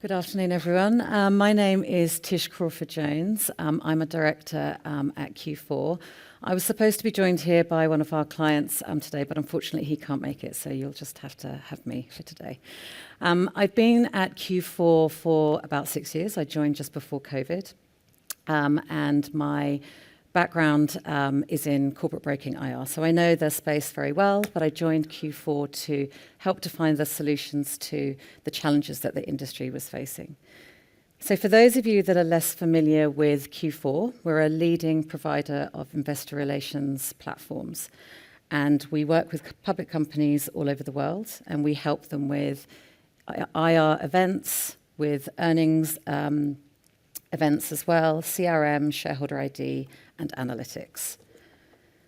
Good afternoon, everyone. My name is Tish Crawford-Jones. I'm a director at Q4. I was supposed to be joined here by one of our clients today, but unfortunately he can't make it, so you'll just have to have me for today. I've been at Q4 for about 6 years. I joined just before COVID, and my background is in corporate broking IR. So I know the space very well, but I joined Q4 to help define the solutions to the challenges that the industry was facing. So for those of you that are less familiar with Q4, we're a leading provider of investor relations platforms. And we work with public companies all over the world, and we help them with IR events, with earnings events as well, CRM, shareholder ID, and analytics.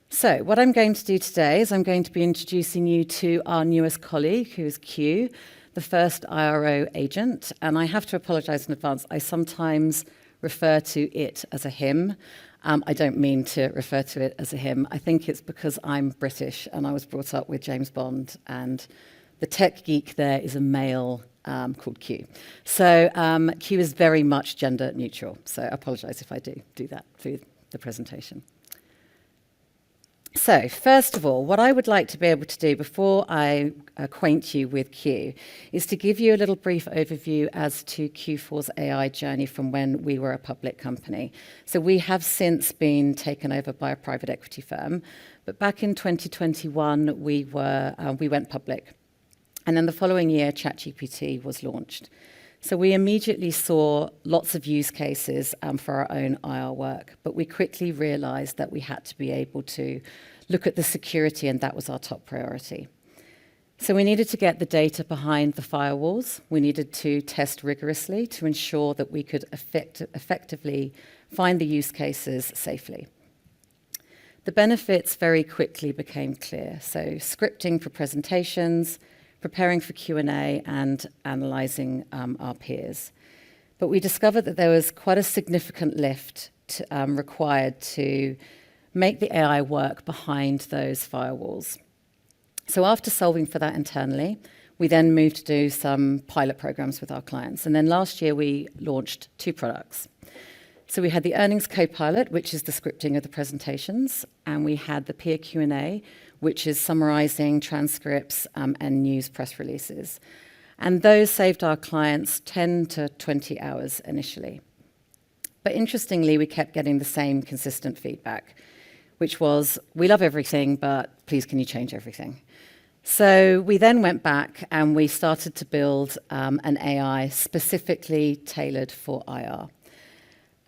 So what I'm going to do today is I'm going to be introducing you to our newest colleague, who is Q, the first IRO agent. And I have to apologize in advance. I sometimes refer to it as a him. I don't mean to refer to it as a him. I think it's because I'm British and I was brought up with James Bond, and the tech geek there is a male called Q. So Q is very much gender neutral. So I apologize if I do that for the presentation. So first of all, what I would like to be able to do before I acquaint you with Q is to give you a little brief overview as to Q4's AI journey from when we were a public company. So we have since been taken over by a private equity firm, but back in 2021 we went public. And then the following year, ChatGPT was launched. So we immediately saw lots of use cases for our own IR work, but we quickly realized that we had to be able to look at the security, and that was our top priority. So we needed to get the data behind the firewalls. We needed to test rigorously to ensure that we could effectively find the use cases safely. The benefits very quickly became clear. So scripting for presentations, preparing for Q&A, and analysing our peers. But we discovered that there was quite a significant lift required to make the AI work behind those firewalls. So after solving for that internally, we then moved to do some pilot programs with our clients. And then last year, we launched 2 products. So we had the Earnings Copilot, which is the scripting of the presentations, and we had the Peer Q&A, which is summarizing transcripts and news press releases. And those saved our clients 10 to 20 hours initially. But interestingly, we kept getting the same consistent feedback, which was, we love everything, but please can you change everything? So we then went back and we started to build an AI specifically tailored for IR.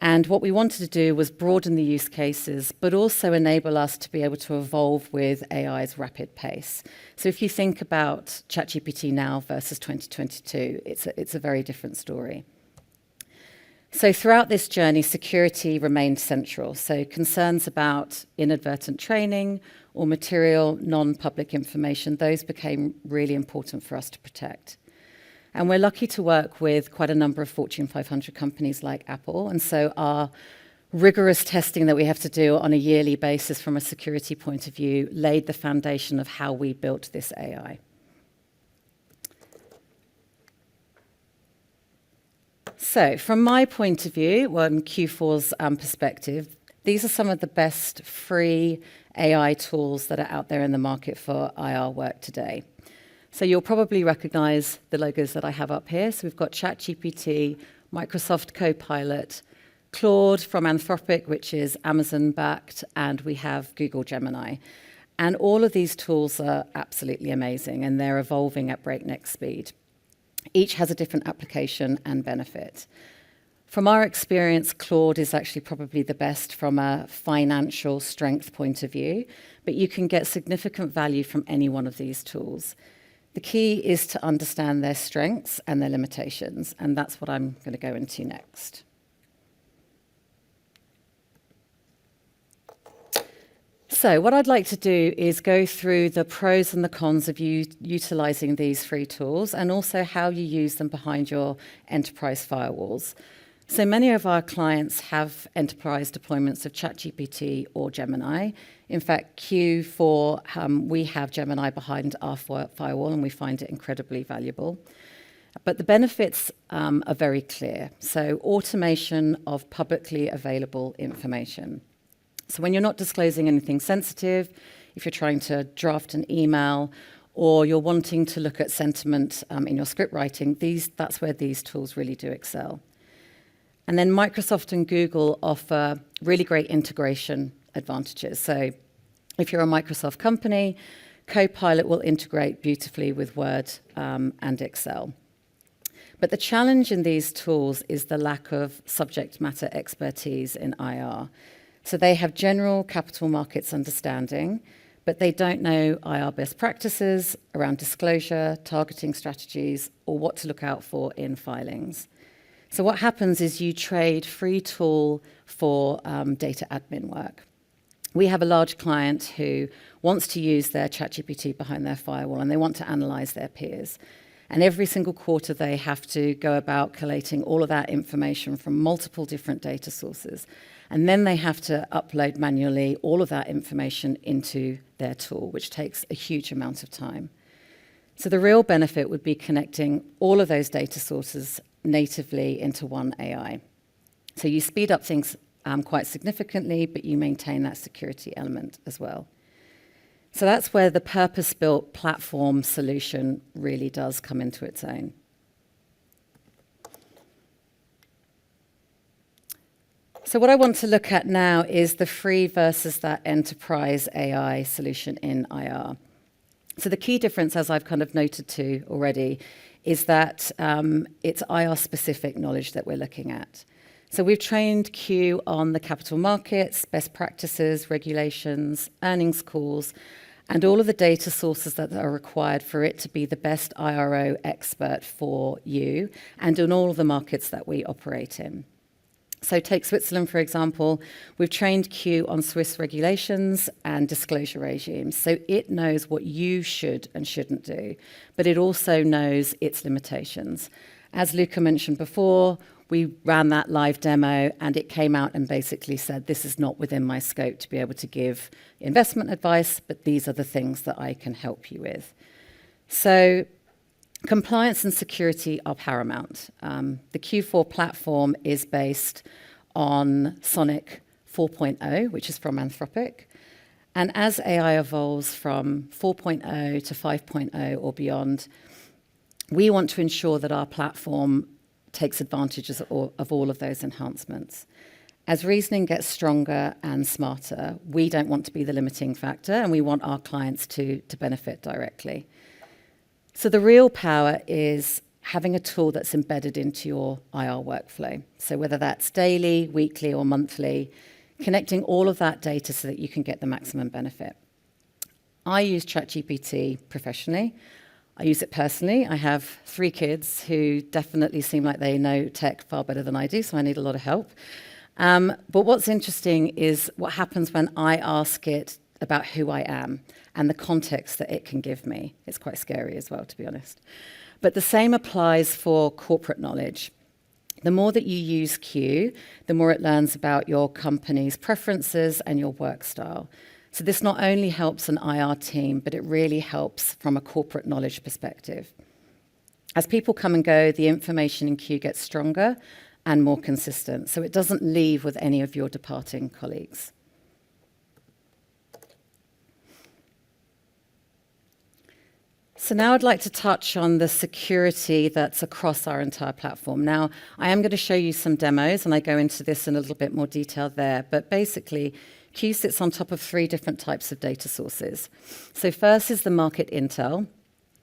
And what we wanted to do was broaden the use cases, but also enable us to be able to evolve with AI's rapid pace. So if you think about ChatGPT now versus 2022, it's a very different story. So throughout this journey, security remained central. So concerns about inadvertent training or material non-public information, those became really important for us to protect. And we're lucky to work with quite a number of Fortune 500 companies like Apple. And so our rigorous testing that we have to do on a yearly basis from a security point of view laid the foundation of how we built this AI. So from my point of view, on Q4's perspective, these are some of the best free AI tools that are out there in the market for IR work today. So you'll probably recognize the logos that I have up here. So we've got ChatGPT, Microsoft Copilot, Claude from Anthropic, which is Amazon-backed, and we have Google Gemini. And all of these tools are absolutely amazing, and they're evolving at breakneck speed. Each has a different application and benefit. From our experience, Claude is actually probably the best from a financial strength point of view, but you can get significant value from any one of these tools. The key is to understand their strengths and their limitations, and that's what I'm going to go into next. So what I'd like to do is go through the pros and the cons of utilizing these free tools, and also how you use them behind your enterprise firewalls. So many of our clients have enterprise deployments of ChatGPT or Gemini. In fact, Q4, we have Gemini behind our firewall, and we find it incredibly valuable. But the benefits are very clear. So automation of publicly available information. So when you're not disclosing anything sensitive, if you're trying to draft an email, or you're wanting to look at sentiment in your script writing, that's where these tools really do excel. And then Microsoft and Google offer really great integration advantages. So if you're a Microsoft company, Copilot will integrate beautifully with Word and Excel. But the challenge in these tools is the lack of subject matter expertise in IR. So they have general capital markets understanding, but they don't know IR best practices around disclosure, targeting strategies, or what to look out for in filings. So what happens is you trade free tool for data admin work. We have a large client who wants to use their ChatGPT behind their firewall, and they want to analyze their peers. And every single quarter, they have to go about collating all of that information from multiple different data sources. And then they have to upload manually all of that information into their tool, which takes a huge amount of time. So the real benefit would be connecting all of those data sources natively into one AI. So you speed up things quite significantly, but you maintain that security element as well. So that's where the purpose-built platform solution really does come into its own. So what I want to look at now is the free versus that enterprise AI solution in IR. So the key difference, as I've kind of noted to already, is that it's IR-specific knowledge that we're looking at. So we've trained Q on the capital markets, best practices, regulations, earnings calls, and all of the data sources that are required for it to be the best IRO expert for you and in all of the markets that we operate in. So take Switzerland, for example. We've trained Q on Swiss regulations and disclosure regimes. So it knows what you should and shouldn't do, but it also knows its limitations. As Luca mentioned before, we ran that live demo and it came out and basically said, this is not within my scope to be able to give investment advice, but these are the things that I can help you with. So compliance and security are paramount. The Q4 platform is based on Sonic 4.0, which is from Anthropic. And as AI evolves from 4.0 to 5.0 or beyond, we want to ensure that our platform takes advantage of all of those enhancements. As reasoning gets stronger and smarter, we don't want to be the limiting factor, and we want our clients to benefit directly. So the real power is having a tool that's embedded into your IR workflow. So whether that's daily, weekly, or monthly, connecting all of that data so that you can get the maximum benefit. I use ChatGPT professionally. I use it personally. I have 3 kids who definitely seem like they know tech far better than I do, so I need a lot of help. But what's interesting is what happens when I ask it about who I am and the context that it can give me. It's quite scary as well, to be honest. But the same applies for corporate knowledge. The more that you use Q, the more it learns about your company's preferences and your work style. So this not only helps an IR team, but it really helps from a corporate knowledge perspective. As people come and go, the information in Q gets stronger and more consistent, so it doesn't leave with any of your departing colleagues. So now I'd like to touch on the security that's across our entire platform. Now, I am going to show you some demos, and I go into this in a little bit more detail there, but basically, Q sits on top of 3 different types of data sources. So first is the market intel,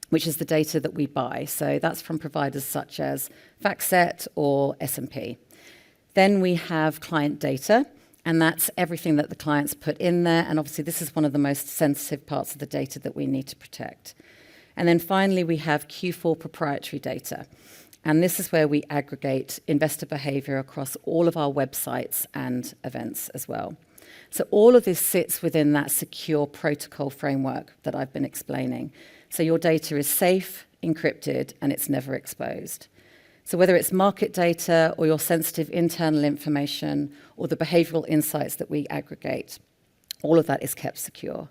which is the data that we buy. So that's from providers such as FactSet or S&P. Then we have client data, and that's everything that the clients put in there. And obviously, this is one of the most sensitive parts of the data that we need to protect. And then finally, we have Q4 proprietary data. And this is where we aggregate investor behavior across all of our websites and events as well. So all of this sits within that secure protocol framework that I've been explaining. So your data is safe, encrypted, and it's never exposed. So whether it's market data or your sensitive internal information or the behavioral insights that we aggregate, all of that is kept secure.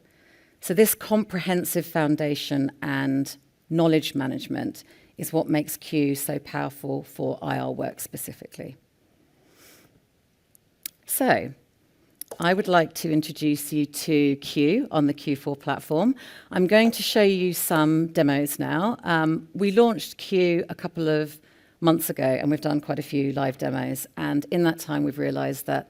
So this comprehensive foundation and knowledge management is what makes Q so powerful for IR work specifically. So, I would like to introduce you to Q on the Q4 platform. I'm going to show you some demos now. We launched Q a couple of months ago, and we've done quite a few live demos. And in that time, we've realized that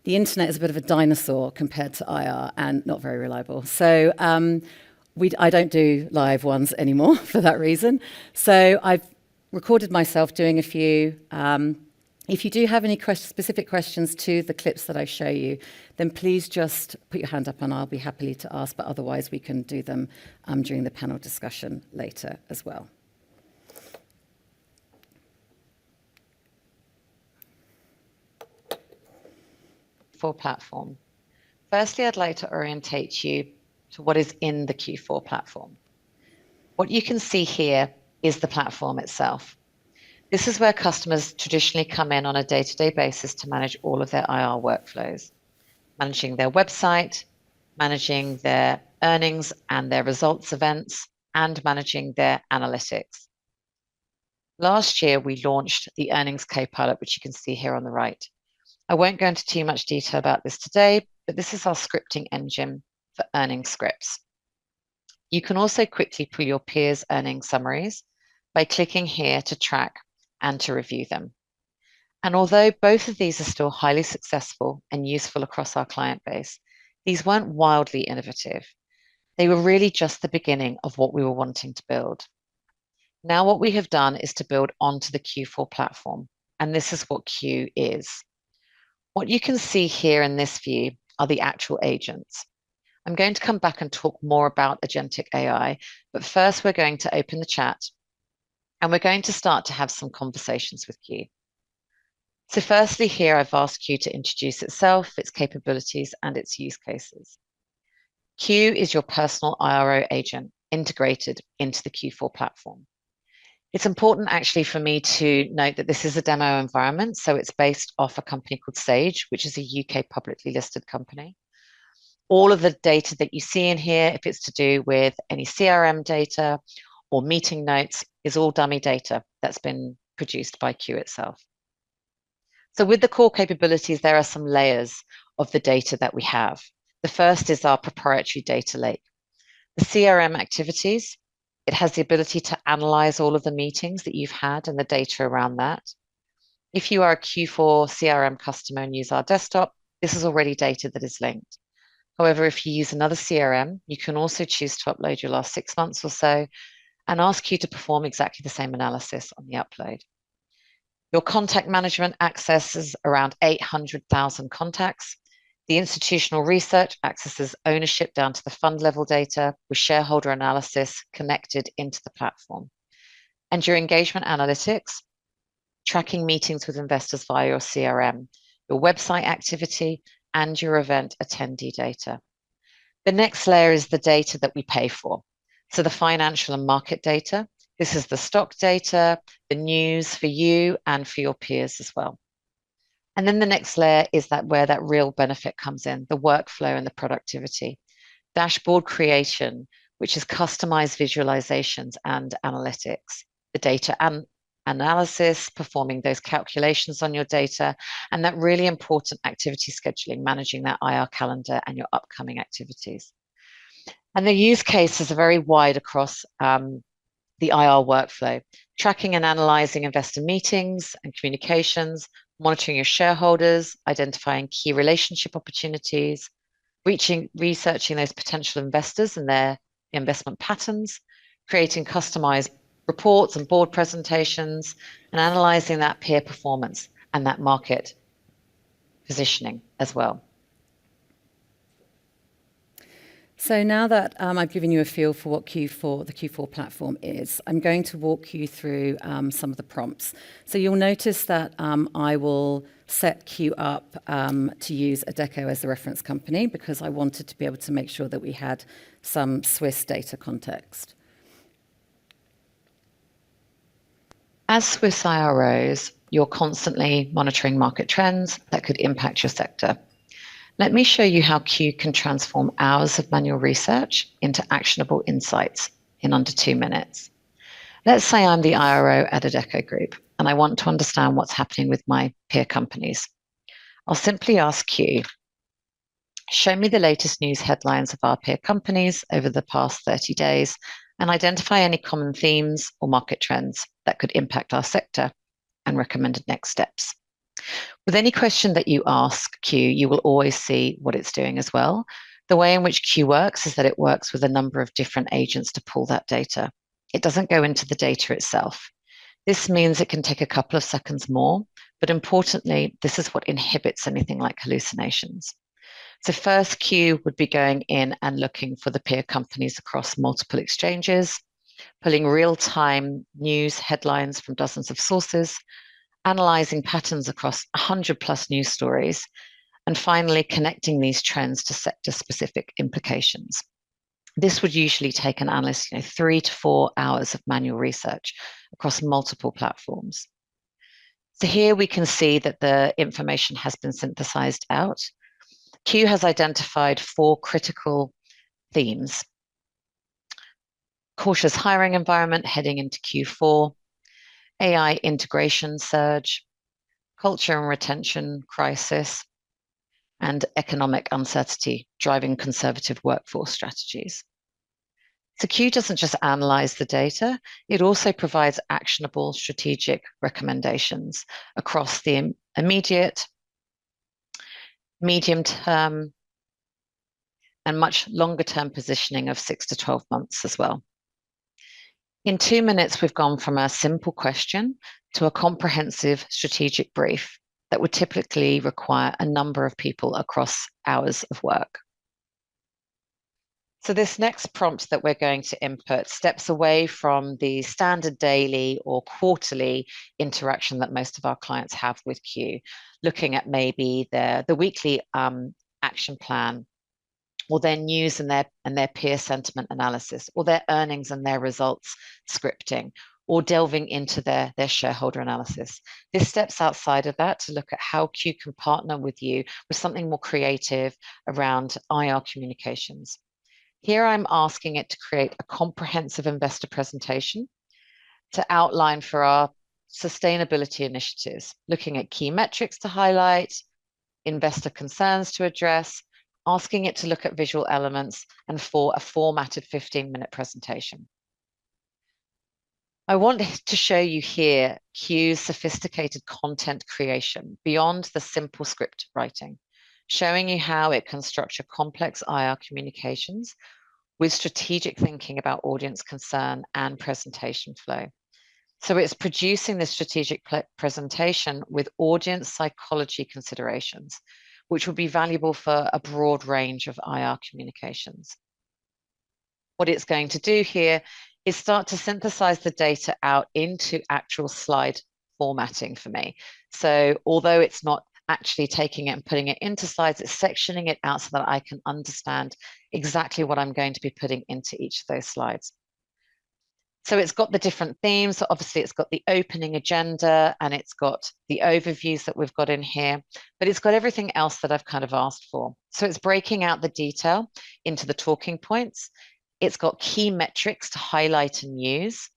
the internet is a bit of a dinosaur compared to IR and not very reliable. So I don't do live ones anymore for that reason. So I've recorded myself doing a few. If you do have any specific questions to the clips that I show you, then please just put your hand up and I'll be happy to ask, but otherwise we can do them during the panel discussion later as well. For platform. Firstly, I'd like to orientate you to what is in the Q4 platform. What you can see here is the platform itself. This is where customers traditionally come in on a day-to-day basis to manage all of their IR workflows, managing their website, managing their earnings and their results events, and managing their analytics. Last year, we launched the Earnings Copilot, which you can see here on the right. I won't go into too much detail about this today, but this is our scripting engine for earning scripts. You can also quickly pull your peers' earnings summaries by clicking here to track and to review them. And although both of these are still highly successful and useful across our client base, these weren't wildly innovative. They were really just the beginning of what we were wanting to build. Now what we have done is to build onto the Q4 platform, and this is what Q is. What you can see here in this view are the actual agents. I'm going to come back and talk more about agentic AI, but first we're going to open the chat and we're going to start to have some conversations with Q. So firstly here, I've asked Q to introduce itself, its capabilities, and its use cases. Q is your personal IRO agent integrated into the Q4 platform. It's important actually for me to note that this is a demo environment, so it's based off a company called Sage, which is a UK publicly listed company. All of the data that you see in here, if it's to do with any CRM data or meeting notes, is all dummy data that's been produced by Q itself. So with the core capabilities, there are some layers of the data that we have. The first is our proprietary data lake. The CRM activities, it has the ability to analyze all of the meetings that you've had and the data around that. If you are a Q4 CRM customer and use our desktop, this is already data that is linked. However, if you use another CRM, you can also choose to upload your last 6 months or so and ask you to perform exactly the same analysis on the upload. Your contact management accesses around 800,000 contacts. The institutional research accesses ownership down to the fund level data with shareholder analysis connected into the platform. And your engagement analytics, tracking meetings with investors via your CRM, your website activity, and your event attendee data. The next layer is the data that we pay for. So the financial and market data. This is the stock data, the news for you and for your peers as well. And then the next layer is that where that real benefit comes in, the workflow and the productivity. Dashboard creation, which is customized visualizations and analytics, the data and analysis, performing those calculations on your data, and that really important activity scheduling, managing that IR calendar and your upcoming activities. And the use cases are very wide across the IR workflow, tracking and analyzing investor meetings and communications, monitoring your shareholders, identifying key relationship opportunities, researching those potential investors and their investment patterns, creating customized reports and board presentations, and analyzing that peer performance and that market positioning as well. So now that I've given you a feel for what the Q4 platform is, I'm going to walk you through some of the prompts. So you'll notice that I will set Q up to use Adecco as the reference company because I wanted to be able to make sure that we had some Swiss data context. As Swiss IROs, you're constantly monitoring market trends that could impact your sector. Let me show you how Q can transform hours of manual research into actionable insights in under 2 minutes. Let's say I'm the IRO at a Adecco Group and I want to understand what's happening with my peer companies. I'll simply ask Q, show me the latest news headlines of our peer companies over the past 30 days and identify any common themes or market trends that could impact our sector and recommended next steps. With any question that you ask Q, you will always see what it's doing as well. The way in which Q works is that it works with a number of different agents to pull that data. It doesn't go into the data itself. This means it can take a couple of seconds more, but importantly, this is what inhibits anything like hallucinations. So first, Q would be going in and looking for the peer companies across multiple exchanges, pulling real-time news headlines from dozens of sources, analyzing patterns across 100 plus news stories, and finally connecting these trends to sector-specific implications. This would usually take an analyst 3 to 4 hours of manual research across multiple platforms. So here we can see that the information has been synthesized out. Q has identified 4 critical themes: cautious hiring environment heading into Q4, AI integration surge, culture and retention crisis, and economic uncertainty driving conservative workforce strategies. So Q doesn't just analyze the data, it also provides actionable strategic recommendations across the immediate, medium term, and much longer term positioning of 6 to 12 months as well. In 2 minutes, we've gone from a simple question to a comprehensive strategic brief that would typically require a number of people across hours of work. So this next prompt that we're going to input steps away from the standard daily or quarterly interaction that most of our clients have with Q, looking at maybe the weekly action plan, or their news and their peer sentiment analysis, or their earnings and their results scripting, or delving into their shareholder analysis. This steps outside of that to look at how Q can partner with you with something more creative around IR communications. Here I'm asking it to create a comprehensive investor presentation to outline for our sustainability initiatives, looking at key metrics to highlight, investor concerns to address, asking it to look at visual elements, and for a formatted 15-minute presentation. I want to show you here Q's sophisticated content creation beyond the simple script writing, showing you how it can structure complex IR communications with strategic thinking about audience concern and presentation flow. So it's producing this strategic presentation with audience psychology considerations, which will be valuable for a broad range of IR communications. What it's going to do here is start to synthesize the data out into actual slide formatting for me. So although it's not actually taking it and putting it into slides, it's sectioning it out so that I can understand exactly what I'm going to be putting into each of those slides. So it's got the different themes. So obviously it's got the opening agenda and it's got the overviews that we've got in here, but it's got everything else that I've kind of asked for. So it's breaking out the detail into the talking points. It's got key metrics to highlight and use.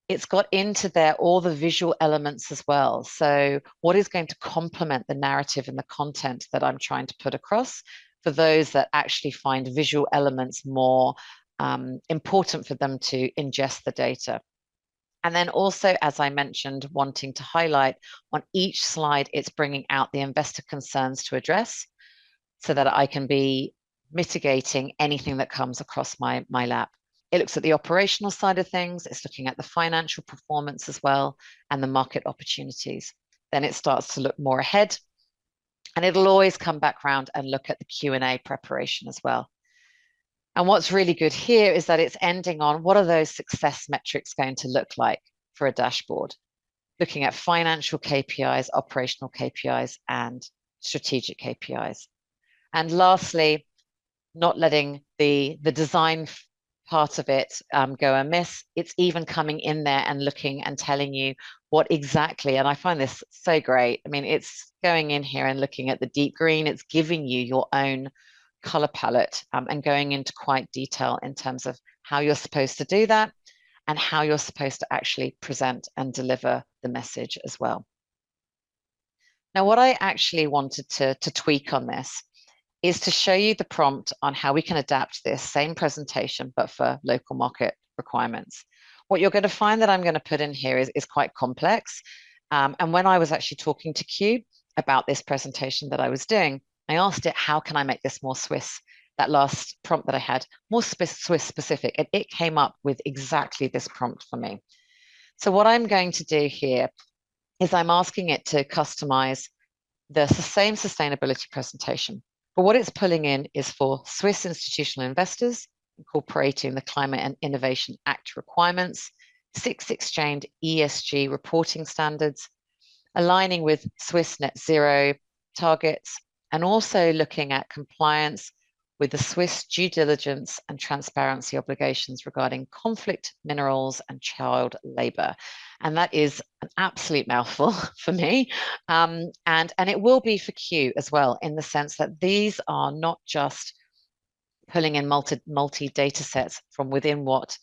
It's got into there all the visual elements as well. So what is going to complement the narrative and the content that I'm trying to put across for those that actually find visual elements more important for them to ingest the data. And then also, as I mentioned, wanting to highlight on each slide, it's bringing out the investor concerns to address so that I can be mitigating anything that comes across my lap. It looks at the operational side of things. It's looking at the financial performance as well and the market opportunities. Then it starts to look more ahead, and it'll always come back around and look at the Q&A preparation as well. And what's really good here is that it's ending on what are those success metrics going to look like for a dashboard, looking at financial KPIs, operational KPIs, and strategic KPIs. And lastly, not letting the design part of it go amiss. It's even coming in there and looking and telling you what exactly, and I find this so great. I mean, it's going in here and looking at the deep green. It's giving you your own color palette and going into quite detail in terms of how you're supposed to do that and how you're supposed to actually present and deliver the message as well. Now, what I actually wanted to tweak on this is to show you the prompt on how we can adapt this same presentation, but for local market requirements. What you're going to find that I'm going to put in here is quite complex. And when I was actually talking to Q about this presentation that I was doing, I asked it, how can I make this more Swiss? That last prompt that I had, more Swiss specific, and it came up with exactly this prompt for me. So what I'm going to do here is I'm asking it to customize the same sustainability presentation. But what it's pulling in is for Swiss institutional investors, incorporating the Climate and Innovation Act requirements, 6 exchange ESG reporting standards, aligning with Swiss net zero targets, and also looking at compliance with the Swiss due diligence and transparency obligations regarding conflict minerals and child labor. And that is an absolute mouthful for me. And it will be for Q as well, in the sense that these are not just pulling in multi data sets from within what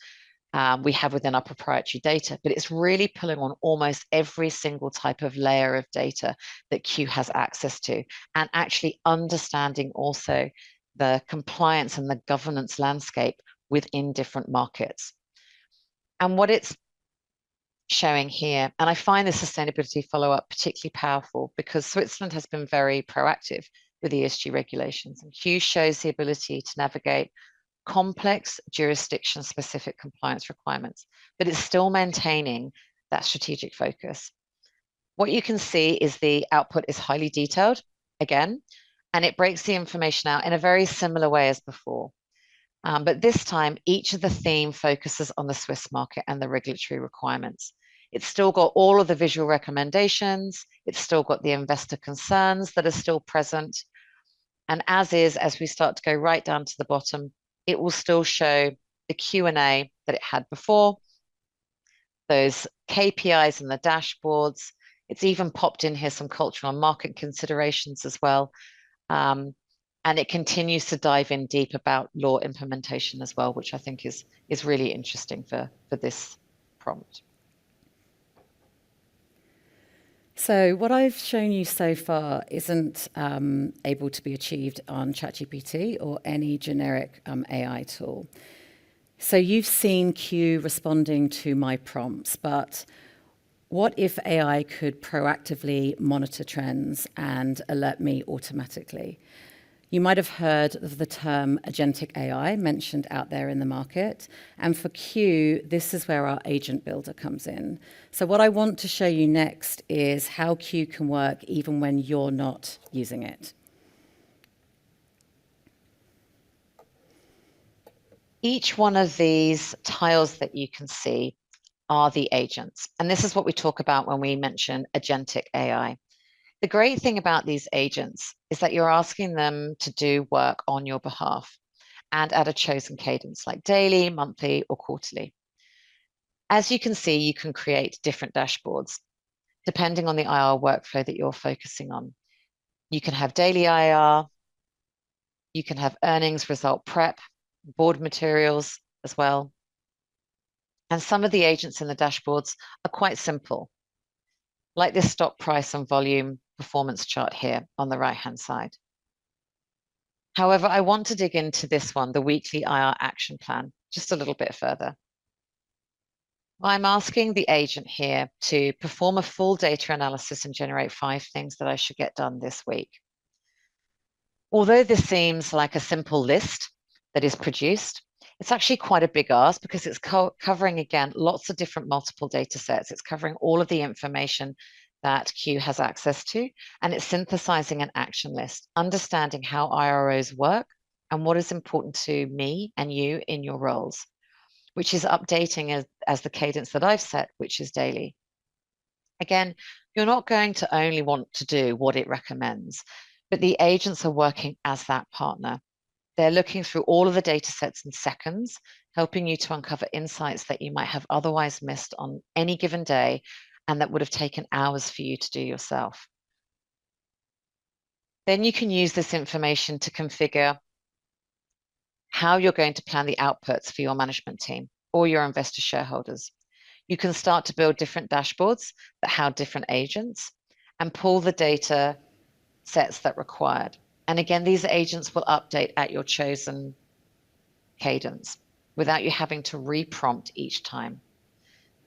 we have within our proprietary data, but it's really pulling on almost every single type of layer of data that Q has access to, and actually understanding also the compliance and the governance landscape within different markets. And what it's showing here, and I find the sustainability follow-up particularly powerful because Switzerland has been very proactive with ESG regulations, and Q shows the ability to navigate complex jurisdiction-specific compliance requirements, but it's still maintaining that strategic focus. What you can see is the output is highly detailed, again, and it breaks the information out in a very similar way as before. But this time, each of the theme focuses on the Swiss market and the regulatory requirements. It's still got all of the visual recommendations. It's still got the investor concerns that are still present. And as we start to go right down to the bottom, it will still show the Q&A that it had before, those KPIs and the dashboards. It's even popped in here some cultural and market considerations as well. And it continues to dive in deep about law implementation as well, which I think is really interesting for this prompt. So what I've shown you so far isn't able to be achieved on ChatGPT or any generic AI tool. So you've seen Q responding to my prompts, but what if AI could proactively monitor trends and alert me automatically? You might have heard of the term agentic AI mentioned out there in the market. And for Q, this is where our agent builder comes in. So what I want to show you next is how Q can work even when you're not using it. Each one of these tiles that you can see are the agents. And this is what we talk about when we mention agentic AI. The great thing about these agents is that you're asking them to do work on your behalf and at a chosen cadence, like daily, monthly, or quarterly. As you can see, you can create different dashboards depending on the IR workflow that you're focusing on. You can have daily IR, you can have earnings result prep, board materials as well. And some of the agents in the dashboards are quite simple, like this stock price and volume performance chart here on the right-hand side. However, I want to dig into this one, the weekly IR action plan, just a little bit further. I'm asking the agent here to perform a full data analysis and generate 5 things that I should get done this week. Although this seems like a simple list that is produced, it's actually quite a big ask because it's covering, again, lots of different multiple data sets. It's covering all of the information that Q has access to, and it's synthesizing an action list, understanding how IROs work and what is important to me and you in your roles, which is updating as the cadence that I've set, which is daily. Again, you're not going to only want to do what it recommends, but the agents are working as that partner. They're looking through all of the data sets in seconds, helping you to uncover insights that you might have otherwise missed on any given day and that would have taken hours for you to do yourself. Then you can use this information to configure how you're going to plan the outputs for your management team or your investor shareholders. You can start to build different dashboards that house different agents and pull the data sets that required. And again, these agents will update at your chosen cadence without you having to reprompt each time.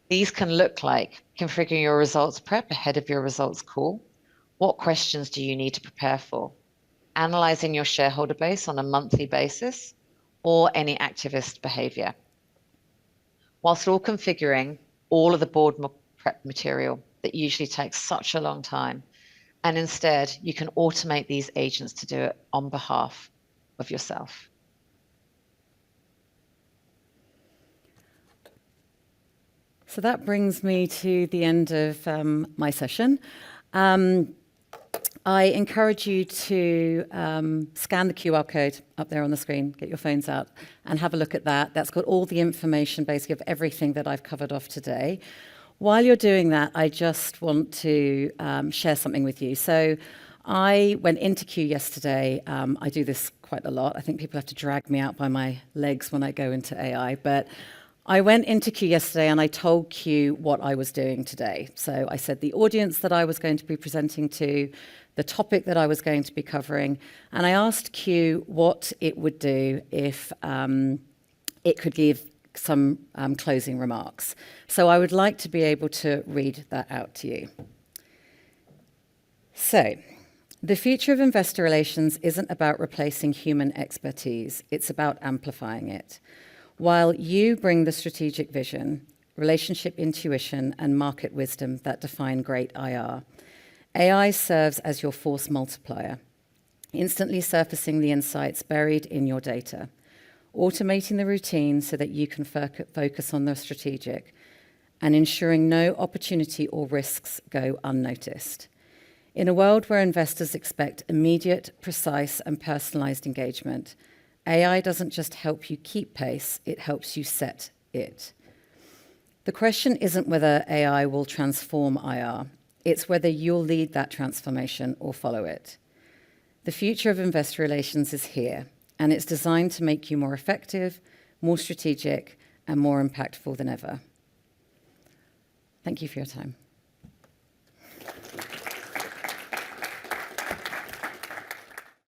These can look like configuring your results prep ahead of your results call. What questions do you need to prepare for? Analyzing your shareholder base on a monthly basis, or any activist behavior. Whilst all configuring all of the board prep material that usually takes such a long time, and instead you can automate these agents to do it on behalf of yourself. So that brings me to the end of my session. I encourage you to scan the QR code up there on the screen, get your phones out, and have a look at that. That's got all the information, basically, of everything that I've covered off today. While you're doing that, I just want to share something with you. So I went into Q yesterday. I do this quite a lot. I think people have to drag me out by my legs when I go into AI, but I went into Q yesterday and I told Q what I was doing today. So I said the audience that I was going to be presenting to, the topic that I was going to be covering, and I asked Q what it would do if it could give some closing remarks. So I would like to be able to read that out to you. So, the future of investor relations isn't about replacing human expertise, it's about amplifying it. While you bring the strategic vision, relationship intuition, and market wisdom that define great IR, AI serves as your force multiplier, instantly surfacing the insights buried in your data, automating the routine so that you can focus on the strategic, and ensuring no opportunity or risks go unnoticed. In a world where investors expect immediate, precise, and personalized engagement, AI doesn't just help you keep pace, it helps you set it. The question isn't whether AI will transform IR, it's whether you'll lead that transformation or follow it. The future of investor relations is here, and it's designed to make you more effective, more strategic, and more impactful than ever. Thank you for your time.